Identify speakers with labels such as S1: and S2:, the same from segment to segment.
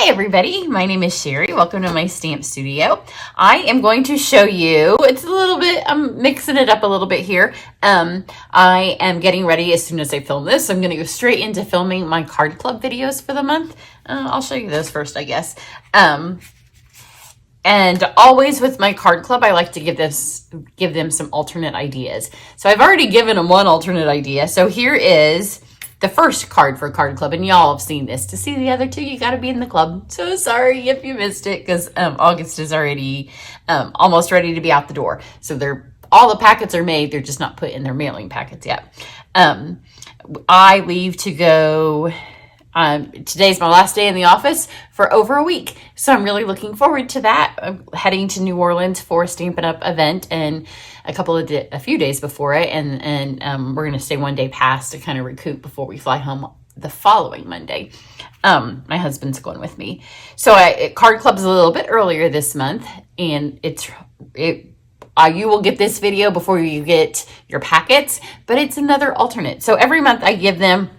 S1: Hi everybody, my name is Sherry. Welcome to my stamp studio. I am going to show you, it's a little bit, I'm mixing it up a little bit here. I am getting ready as soon as I film this. I'm going to go straight into filming my card club videos for the month. I'll show you those first, I guess. And always with my card club, I like to give them some alternate ideas. So I've already given them one alternate idea. So here is the first card for card club, and y'all have seen this. To see the other two, you got to be in the club. So sorry if you missed it, because August is already almost ready to be out the door. So all the packets are made. They're just not put in their mailing packets yet. I leave to go. Today's my last day in the office for over a week. So I'm really looking forward to that. I'm heading to New Orleans for a Stampin' Up! Event and a few days before it. And we're going to stay one day past to kind of recoup before we fly home the following Monday. My husband's going with me. So Card Club's a little bit earlier this month, and you will get this video before you get your packets, but it's another alternate. So every month I give them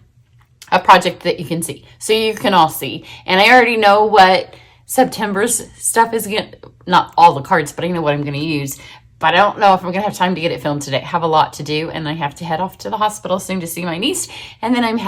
S1: a project that you can see, so you can all see. And I already know what September's stuff is not all the cards, but I know what I'm going to use. But I don't know if I'm going to have time to get it filmed today. I have a lot to do, and I have to head off to the hospital soon to see my niece. And then I'm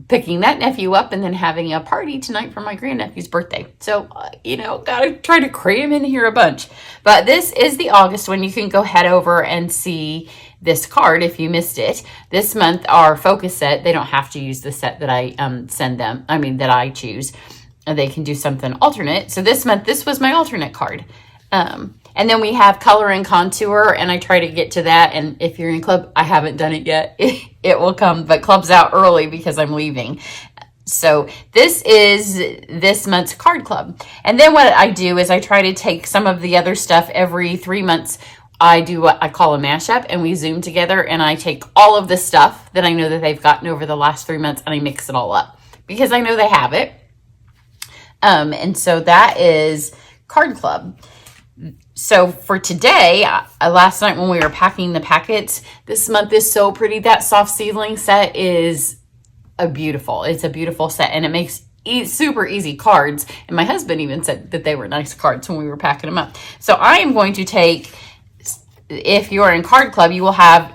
S1: picking that nephew up and then having a party tonight for my grandnephew's birthday. So, gotta try to cram in here a bunch. But this is the August one. You can go head over and see this card if you missed it. This month, our focus set, they don't have to use the set that I that I choose. They can do something alternate. So this month, this was my alternate card. And then we have color and contour, and I try to get to that. And if you're in club, I haven't done it yet. It will come, but club's out early because I'm leaving. So this is this month's card club. And then what I do is I try to take some of the other stuff every 3 months. I do what I call a mashup, and we Zoom together, and I take all of the stuff that I know that they've gotten over the last 3 months, and I mix it all up because I know they have it. And so that is card club. So for today, last night when we were packing the packets, this month is so pretty. That soft seedling set is it's a beautiful set, and it makes super easy cards. And my husband even said that they were nice cards when we were packing them up. So I am going to take, if you're in card club, you will have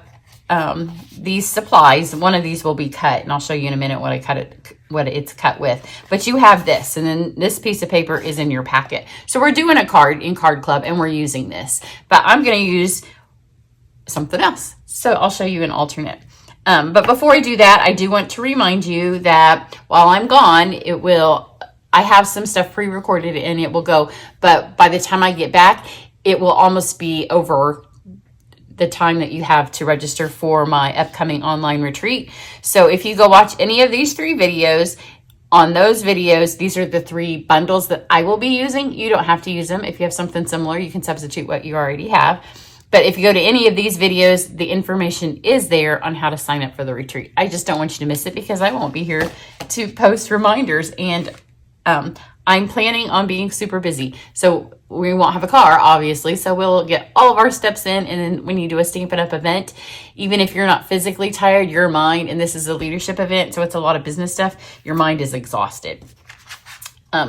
S1: these supplies. One of these will be cut, and I'll show you in a minute what it's cut with. But you have this, and then this piece of paper is in your packet. So we're doing a card in Card Club, and we're using this. But I'm going to use something else. So I'll show you an alternate. But before I do that, I do want to remind you that while I'm gone, I have some stuff pre-recorded and it will go. But by the time I get back, it will almost be over the time that you have to register for my upcoming online retreat. So if you go watch any of these 3 videos, on those videos, these are the 3 bundles that I will be using. You don't have to use them. If you have something similar, you can substitute what you already have. But if you go to any of these videos, the information is there on how to sign up for the retreat. I just don't want you to miss it because I won't be here to post reminders, and I'm planning on being super busy. So we won't have a car, obviously. So we'll get all of our steps in. And then when you do a Stampin' Up! Event, even if you're not physically tired, your mind, and this is a leadership event, so it's a lot of business stuff, your mind is exhausted.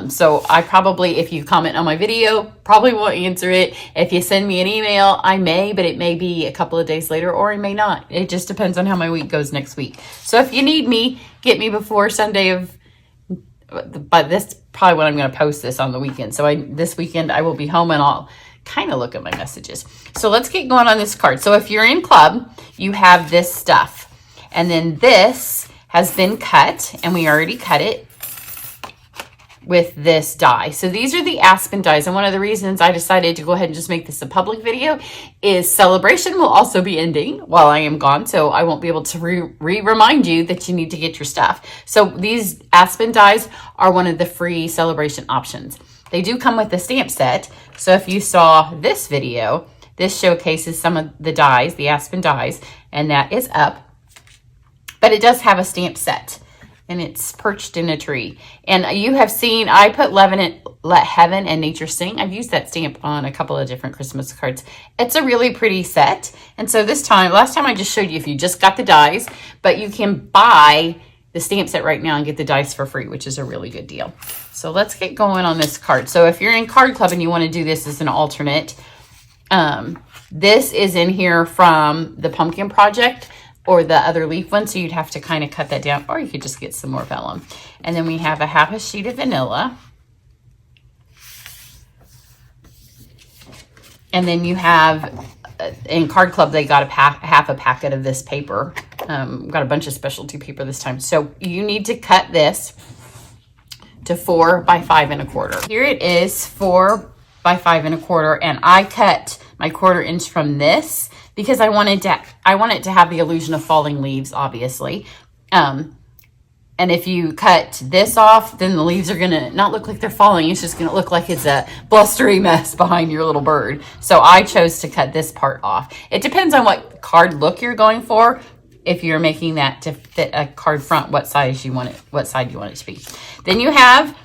S1: So I probably, if you comment on my video, probably won't answer it. If you send me an email, I may, but it may be a couple of days later, or I may not. It just depends on how my week goes next week. So if you need me, get me before Sunday but this probably when I'm going to post this on the weekend. So this weekend I will be home, and I'll kind of look at my messages. So let's get going on this card. So if you're in club, you have this stuff, and then this has been cut, and we already cut it with this die. So these are the Aspen dies, and one of the reasons I decided to go ahead and just make this a public video is Celebration will also be ending while I am gone, so I won't be able to remind you that you need to get your stuff. So these Aspen dies are one of the free Celebration options. They do come with the stamp set, so if you saw this video, this showcases some of the dies, the Aspen dies, and that is up. But it does have a stamp set, and it's perched in a tree. And you have seen, I put Let Heaven and Nature Sing. I've used that stamp on a couple of different Christmas cards. It's a really pretty set. And so last time I just showed you if you just got the dies, but you can buy the stamp set right now and get the dice for free, which is a really good deal. So let's get going on this card. So if you're in Card Club and you want to do this as an alternate, this is in here from the pumpkin project or the other leaf one. So you'd have to kind of cut that down, or you could just get some more vellum. And then we have a half a sheet of vanilla. And then you have, in Card Club, they got half a packet of this paper. Got a bunch of specialty paper this time. So you need to cut this to 4 by 5 1/4. Here it is, 4 by 5 1/4, and I cut my 1/4 inch from this because I want it to have the illusion of falling leaves, obviously. And if you cut this off, then the leaves are gonna not look like they're falling. It's just gonna look like it's a blustery mess behind your little bird. So I chose to cut this part off. It depends on what card look you're going for. If you're making that to fit a card front, what side you want it to be. Then you have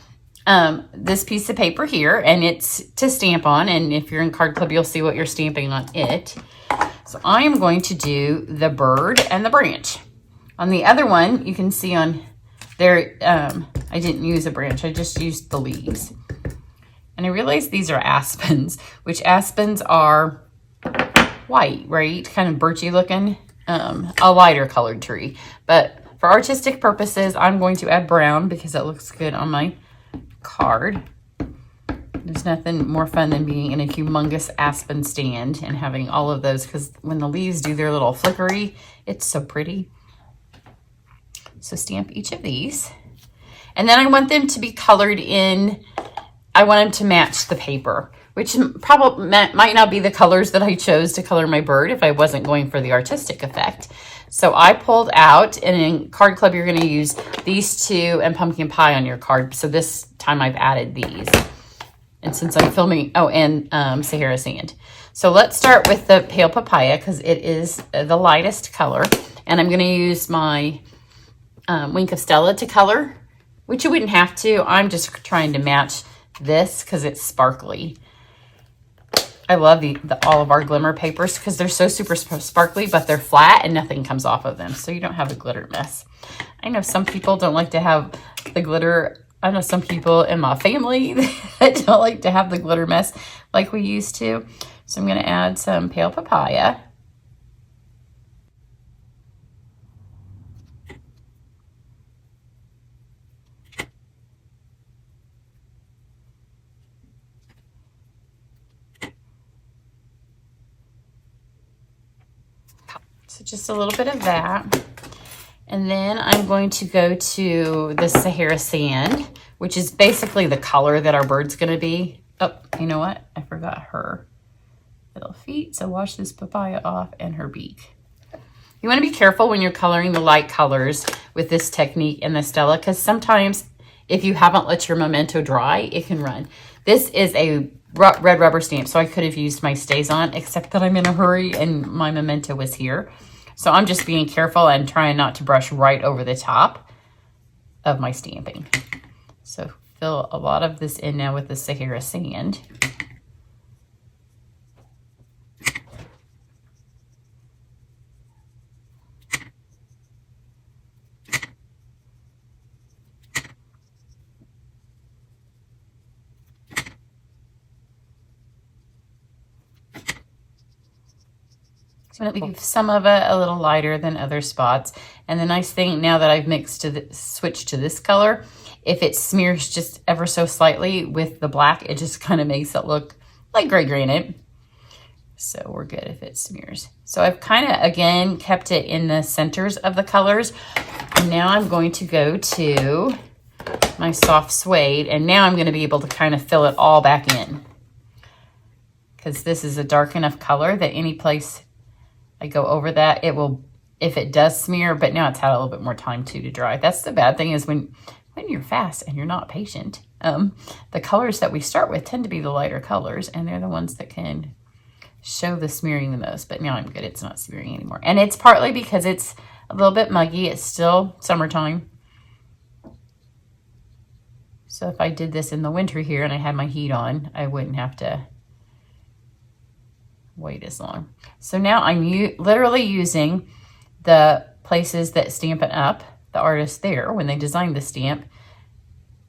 S1: this piece of paper here, and it's to stamp on. And if you're in Card Club, you'll see what you're stamping on it. So I am going to do the bird and the branch. On the other one, you can see on there, I didn't use a branch. I just used the leaves. And I realized these are aspens, which aspens are white, right? Kind of birchy looking, a lighter colored tree. But for artistic purposes, I'm going to add brown because it looks good on my card. There's nothing more fun than being in a humongous aspen stand and having all of those, because when the leaves do their little flickery, it's so pretty. So stamp each of these. And then I want them to be colored in, I want them to match the paper, which probably might not be the colors that I chose to color my bird if I wasn't going for the artistic effect. So I pulled out, and in Card Club, you're going to use these two and pumpkin pie on your card. So this time I've added these. And since I'm filming, Sahara Sand. So let's start with the pale papaya because it is the lightest color. And I'm going to use my Wink of Stella to color, which you wouldn't have to. I'm just trying to match this because it's sparkly. I love all of our glimmer papers because they're so super sparkly, but they're flat and nothing comes off of them. So you don't have a glitter mess. I know some people don't like to have the glitter. I know some people in my family that don't like to have the glitter mess like we used to. So I'm going to add some pale papaya. So just a little bit of that. And then I'm going to go to the Sahara Sand, which is basically the color that our bird's going to be. Oh, you know what? I forgot her little feet. So wash this papaya off and her beak. You want to be careful when you're coloring the light colors with this technique in the Stella, because sometimes if you haven't let your memento dry, it can run. This is a red rubber stamp, so I could have used my StazOn, except that I'm in a hurry and my memento was here. So I'm just being careful and trying not to brush right over the top of my stamping. So fill a lot of this in now with the Sahara Sand. So I'm going to leave some of it a little lighter than other spots. And the nice thing now that I've switched to this color, if it smears just ever so slightly with the black, it just kind of makes it look like gray granite. So we're good if it smears. So I've kind of, again, kept it in the centers of the colors. And now I'm going to go to my soft suede. And now I'm going to be able to kind of fill it all back in, because this is a dark enough color that any place I go over that, it will, if it does smear, but now it's had a little bit more time to dry. That's the bad thing, is when you're fast and you're not patient, the colors that we start with tend to be the lighter colors, and they're the ones that can show the smearing the most. But now I'm good, it's not smearing anymore. And it's partly because it's a little bit muggy. It's still summertime. So if I did this in the winter here and I had my heat on, I wouldn't have to wait as long. So now I'm literally using the places that Stampin' Up, the artist there, when they designed the stamp,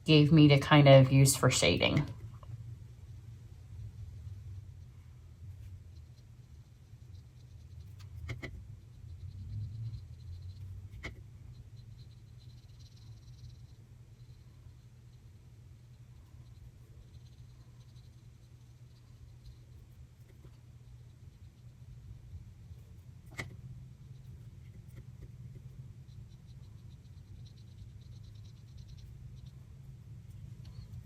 S1: gave me to kind of use for shading.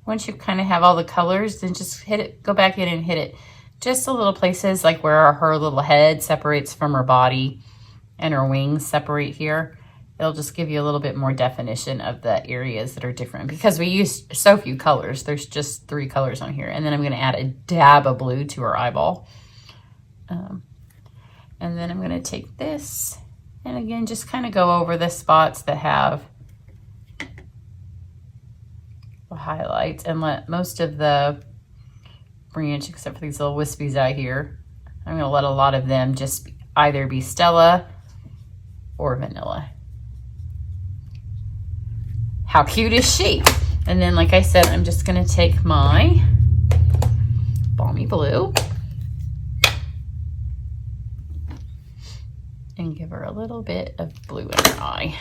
S1: Once you kind of have all the colors, then just hit it, go back in and hit it just a little places like where her little head separates from her body and her wings separate here. It'll just give you a little bit more definition of the areas that are different because we used so few colors. There's just 3 colors on here. And then I'm going to add a dab of blue to her eyeball. And then I'm going to take this and again, just kind of go over the spots that have highlights and let most of the branch, except for these little wispies out here, I'm going to let a lot of them just either be Stella or Vanilla. How cute is she? And then, like I said, I'm just going to take my Balmy Blue and give her a little bit of blue in her eye.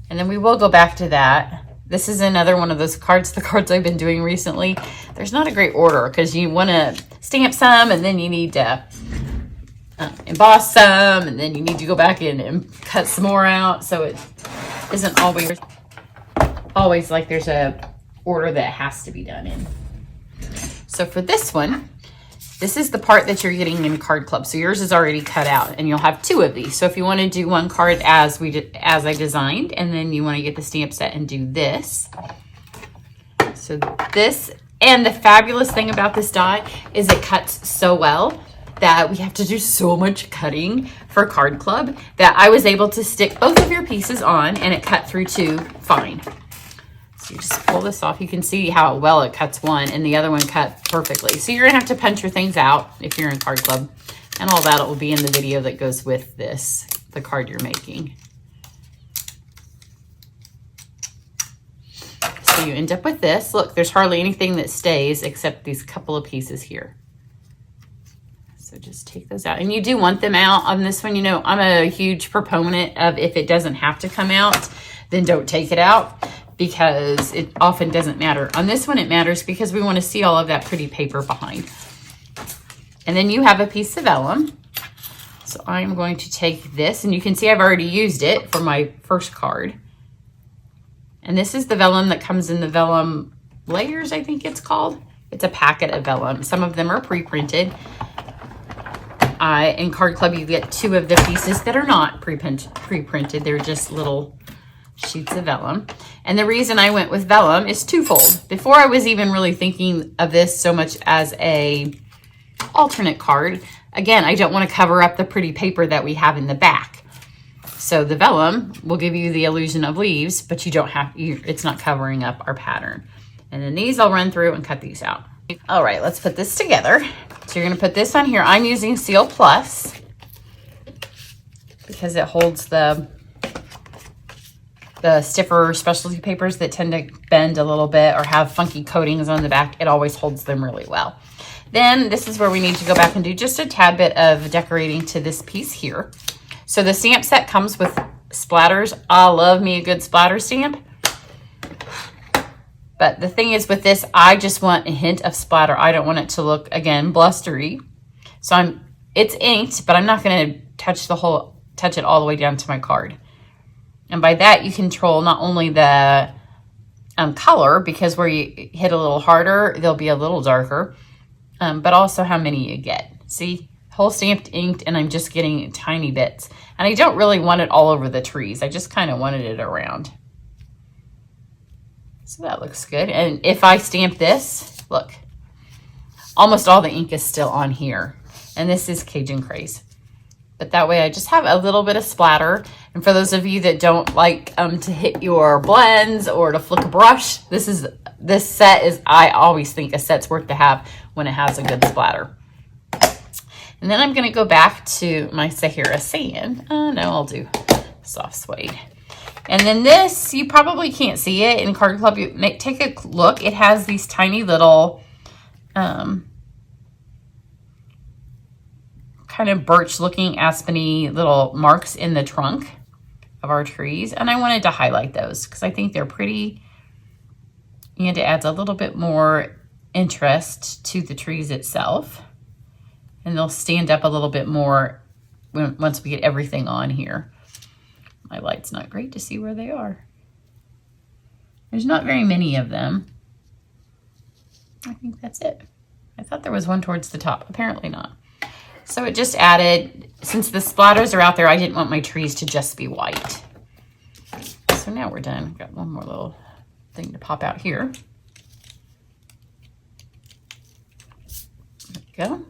S1: And then we will go back to that. This is another one of those cards, the cards I've been doing recently. There's not a great order because you want to stamp some and then you need to emboss some and then you need to go back in and cut some more out. So it isn't always like there's a order that has to be done in. So for this one, this is the part that you're getting in Card Club. So yours is already cut out and you'll have 2 of these. So if you want to do one card as I designed, and then you want to get the stamp set and do this. So this, and the fabulous thing about this die is it cuts so well that we have to do so much cutting for Card Club that I was able to stick both of your pieces on and it cut through 2 fine. So you just pull this off. You can see how well it cuts one and the other one cut perfectly. So you're going to have to punch your things out if you're in Card Club. And all that will be in the video that goes with this, the card you're making. So you end up with this. Look, there's hardly anything that stays except these couple of pieces here. So just take those out. And you do want them out on this one. You know, I'm a huge proponent of if it doesn't have to come out, then don't take it out, because it often doesn't matter. On this one, it matters because we want to see all of that pretty paper behind. And then you have a piece of vellum. So I'm going to take this, and you can see I've already used it for my first card. And this is the vellum that comes in the vellum layers, I think it's called. It's a packet of vellum. Some of them are pre-printed. In Card Club, you get 2 of the pieces that are not pre-printed. They're just little sheets of vellum. And the reason I went with vellum is twofold. Before I was even really thinking of this so much as a alternate card, again, I don't want to cover up the pretty paper that we have in the back. So the vellum will give you the illusion of leaves, but you don't have, it's not covering up our pattern. And then these I'll run through and cut these out. All right, let's put this together. So you're going to put this on here. I'm using Seal Plus because it holds the stiffer specialty papers that tend to bend a little bit or have funky coatings on the back. It always holds them really well. Then this is where we need to go back and do just a tad bit of decorating to this piece here. So the stamp set comes with splatters. I love me a good splatter stamp. But the thing is with this, I just want a hint of splatter. I don't want it to look, again, blustery. So it's inked, but I'm not going to touch it all the way down to my card. And by that, you control not only the color, because where you hit a little harder, they'll be a little darker, but also how many you get. See, whole stamped inked, and I'm just getting tiny bits. And I don't really want it all over the trees. I just kind of wanted it around. So that looks good. And if I stamp this, look, almost all the ink is still on here. And this is Cajun Craze. But that way I just have a little bit of splatter. And for those of you that don't like to hit your blends or to flick a brush, this set is, I always think a set's worth to have when it has a good splatter. And then I'm going to go back to my Sahara Sand. No, I'll do soft suede. And then this, you probably can't see it in Card Club. Take a look. It has these tiny little kind of birch looking aspeny little marks in the trunk of our trees. And I wanted to highlight those because I think they're pretty and it adds a little bit more interest to the trees itself. And they'll stand up a little bit more once we get everything on here. My light's not great to see where they are. There's not very many of them. I think that's it. I thought there was one towards the top. Apparently not. So it just added, since the splatters are out there, I didn't want my trees to just be white. So now we're done. Got one more little thing to pop out here. There we go.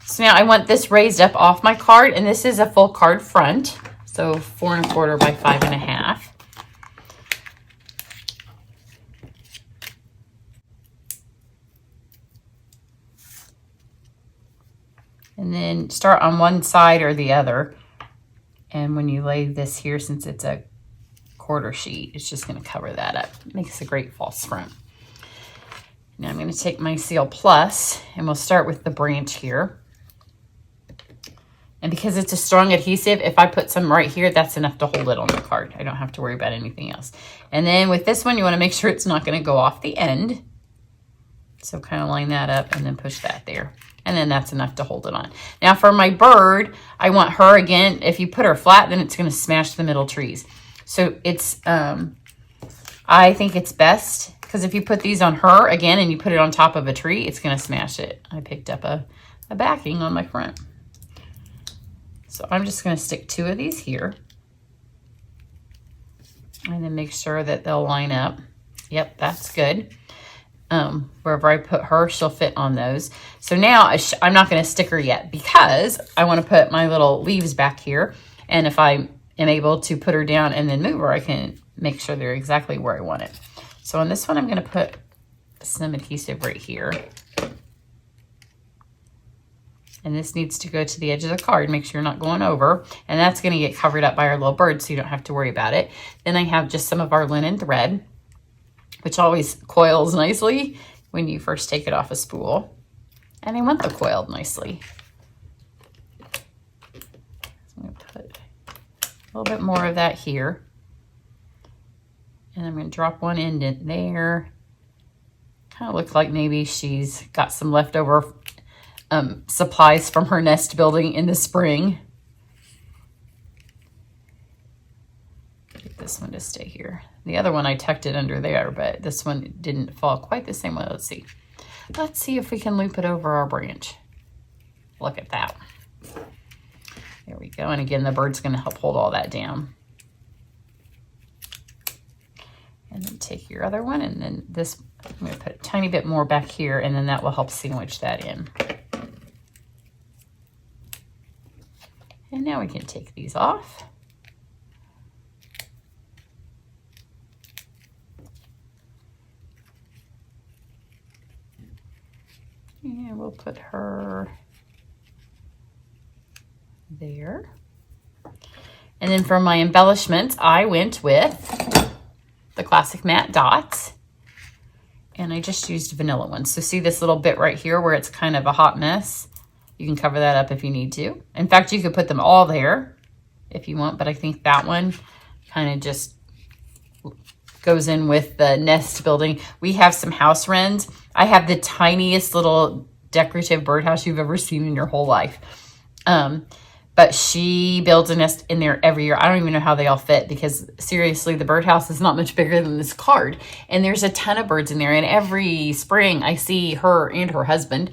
S1: So now I want this raised up off my card, and this is a full card front. So 4 1/4 by 5 1/2. And then start on one side or the other. And when you lay this here, since it's a quarter sheet, it's just going to cover that up. It makes a great false front. Now I'm going to take my Seal Plus, and we'll start with the branch here. And because it's a strong adhesive, if I put some right here, that's enough to hold it on the card. I don't have to worry about anything else. And then with this one, you want to make sure it's not going to go off the end. So kind of line that up and then push that there. And then that's enough to hold it on. Now for my bird, I want her again. If you put her flat, then it's going to smash the middle trees. So it's, I think it's best because if you put these on her again and you put it on top of a tree, it's going to smash it. I picked up a backing on my front. So I'm just going to stick 2 of these here. And then make sure that they'll line up. Yep, that's good. Wherever I put her, she'll fit on those. So now I'm not going to stick her yet because I want to put my little leaves back here. And if I am able to put her down and then move her, I can make sure they're exactly where I want it. So on this one, I'm going to put some adhesive right here. And this needs to go to the edge of the card. Make sure you're not going over. And that's going to get covered up by our little bird, so you don't have to worry about it. Then I have just some of our linen thread, which always coils nicely when you first take it off a spool. And I want the coiled nicely. So I'm going to put a little bit more of that here. And I'm going to drop one end in there. Kind of looks like maybe she's got some leftover supplies from her nest building in the spring. Get this one to stay here. The other one I tucked it under there, but this one didn't fall quite the same way. Let's see. Let's see if we can loop it over our branch. Look at that. There we go. And again, the bird's going to help hold all that down. And then take your other one, and then this, I'm going to put a tiny bit more back here, and then that will help sandwich that in. And now we can take these off. And we'll put her there. And then for my embellishments, I went with the classic matte dots. And I just used vanilla ones. So see this little bit right here where it's kind of a hot mess? You can cover that up if you need to. In fact, you could put them all there if you want, but I think that one kind of just goes in with the nest building. We have some house wrens. I have the tiniest little decorative birdhouse you've ever seen in your whole life. But she builds a nest in there every year. I don't even know how they all fit because seriously, the birdhouse is not much bigger than this card. And there's a ton of birds in there. And every spring I see her and her husband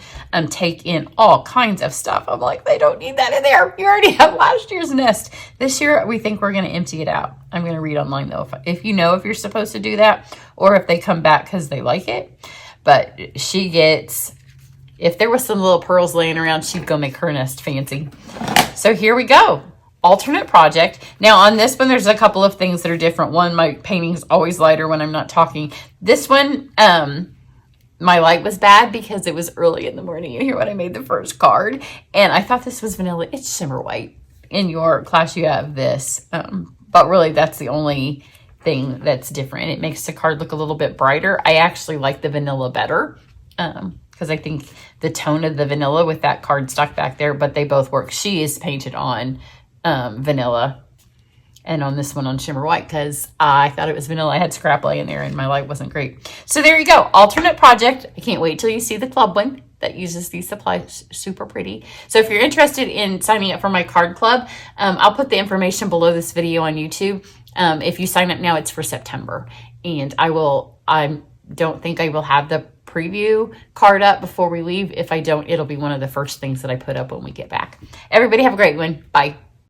S1: take in all kinds of stuff. I'm like, they don't need that in there. You already have last year's nest. This year, we think we're going to empty it out. I'm going to read online though, if you know if you're supposed to do that or if they come back because they like it. But she gets, if there was some little pearls laying around, she'd go make her nest fancy. So here we go. Alternate project. Now on this one, there's a couple of things that are different. One, my painting is always lighter when I'm not talking. This one, my light was bad because it was early in the morning. You hear when I made the first card. And I thought this was vanilla. It's shimmer white. in your class you have this, but really that's the only thing that's different. It makes the card look a little bit brighter. I actually like the vanilla better because I think the tone of the vanilla with that cardstock back there, but they both work. She is painted on vanilla, and on this one on shimmer white because I thought it was vanilla. I had scrap laying there and my light wasn't great. So there you go. Alternate project. I can't wait till you see the club one that uses these supplies. Super pretty. So if you're interested in signing up for my card club, I'll put the information below this video on YouTube. If you sign up now, it's for September. And I don't think I will have the preview card up before we leave. If I don't, it'll be one of the first things that I put up when we get back. Everybody have a great one. Bye.